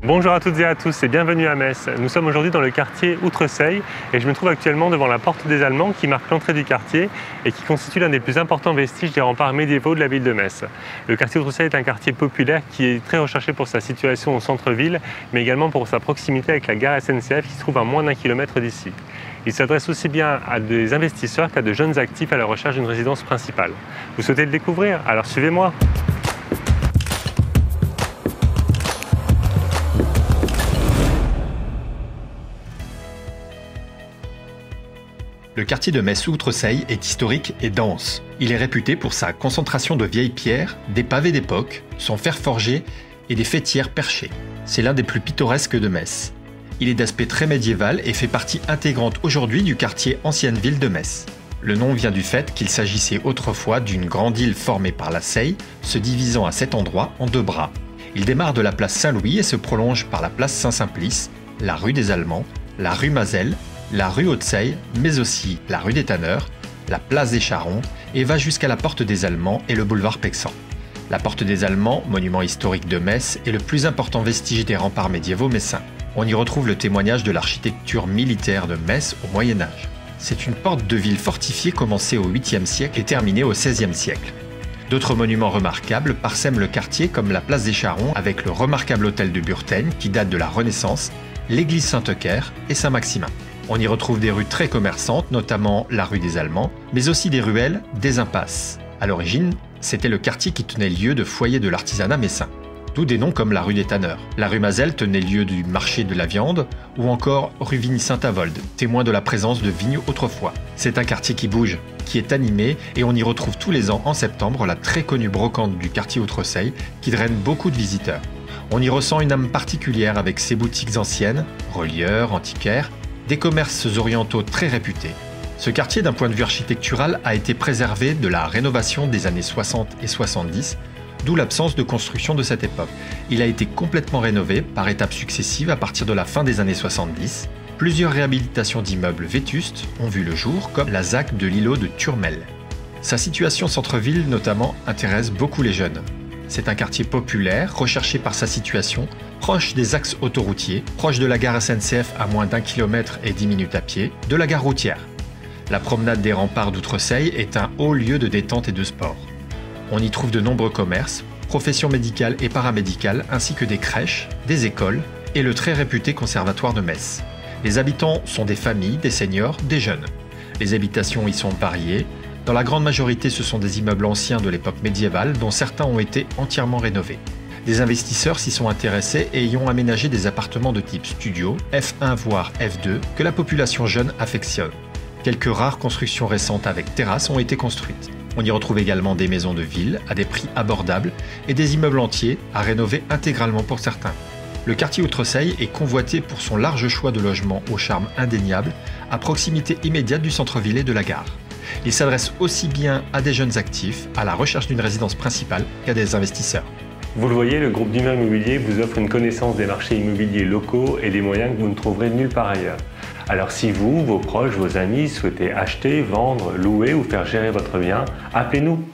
Bonjour à toutes et à tous et bienvenue à Metz. Nous sommes aujourd'hui dans le quartier Outreseille et je me trouve actuellement devant la porte des Allemands qui marque l'entrée du quartier et qui constitue l'un des plus importants vestiges des remparts médiévaux de la ville de Metz. Le quartier Outreseille est un quartier populaire qui est très recherché pour sa situation au centre-ville, mais également pour sa proximité avec la gare SNCF qui se trouve à moins d'1 kilomètre d'ici. Il s'adresse aussi bien à des investisseurs qu'à de jeunes actifs à la recherche d'une résidence principale. Vous souhaitez le découvrir? Alors suivez-moi! Le quartier de Metz-Outreseille est historique et dense. Il est réputé pour sa concentration de vieilles pierres, des pavés d'époque, son fer forgé et des faîtières perchées. C'est l'un des plus pittoresques de Metz. Il est d'aspect très médiéval et fait partie intégrante aujourd'hui du quartier Ancienne Ville de Metz. Le nom vient du fait qu'il s'agissait autrefois d'une grande île formée par la Seille, se divisant à cet endroit en deux bras. Il démarre de la place Saint-Louis et se prolonge par la place Saint-Simplice, la rue des Allemands, la rue Mazel, la rue Haute-Seille, mais aussi la rue des Tanneurs, la place des Charrons et va jusqu'à la porte des Allemands et le boulevard Pexan. La porte des Allemands, monument historique de Metz, est le plus important vestige des remparts médiévaux messins. On y retrouve le témoignage de l'architecture militaire de Metz au Moyen-Âge. C'est une porte de ville fortifiée commencée au 8e siècle et terminée au 16e siècle. D'autres monuments remarquables parsèment le quartier comme la place des Charrons avec le remarquable hôtel de Burteigne qui date de la Renaissance, l'église Saint-Eucaire et Saint-Maximin. On y retrouve des rues très commerçantes, notamment la rue des Allemands, mais aussi des ruelles, des impasses. À l'origine, c'était le quartier qui tenait lieu de foyer de l'artisanat messin. D'où des noms comme la rue des Tanneurs. La rue Mazel tenait lieu du marché de la viande, ou encore rue Vigny-Saint-Avold, témoin de la présence de vignes autrefois. C'est un quartier qui bouge, qui est animé, et on y retrouve tous les ans en septembre la très connue brocante du quartier Outreseille, qui draine beaucoup de visiteurs. On y ressent une âme particulière avec ses boutiques anciennes, relieurs, antiquaires, des commerces orientaux très réputés. Ce quartier, d'un point de vue architectural, a été préservé de la rénovation des années 60 et 70, d'où l'absence de construction de cette époque. Il a été complètement rénové par étapes successives à partir de la fin des années 70. Plusieurs réhabilitations d'immeubles vétustes ont vu le jour, comme la ZAC de l'îlot de Turmel. Sa situation centre-ville, notamment, intéresse beaucoup les jeunes. C'est un quartier populaire, recherché par sa situation, proche des axes autoroutiers, proche de la gare SNCF à moins d'1 kilomètre et 10 minutes à pied, de la gare routière. La promenade des remparts d'Outreseille est un haut lieu de détente et de sport. On y trouve de nombreux commerces, professions médicales et paramédicales, ainsi que des crèches, des écoles et le très réputé conservatoire de Metz. Les habitants sont des familles, des seniors, des jeunes. Les habitations y sont variées. Dans la grande majorité, ce sont des immeubles anciens de l'époque médiévale, dont certains ont été entièrement rénovés. Des investisseurs s'y sont intéressés et y ont aménagé des appartements de type studio, F1 voire F2, que la population jeune affectionne. Quelques rares constructions récentes avec terrasse ont été construites. On y retrouve également des maisons de ville à des prix abordables et des immeubles entiers à rénover intégralement pour certains. Le quartier Outreseille est convoité pour son large choix de logements au charme indéniable, à proximité immédiate du centre-ville et de la gare. Il s'adresse aussi bien à des jeunes actifs, à la recherche d'une résidence principale, qu'à des investisseurs. Vous le voyez, le groupe Dumas Immobilier vous offre une connaissance des marchés immobiliers locaux et des moyens que vous ne trouverez nulle part ailleurs. Alors si vous, vos proches, vos amis souhaitez acheter, vendre, louer ou faire gérer votre bien, appelez-nous.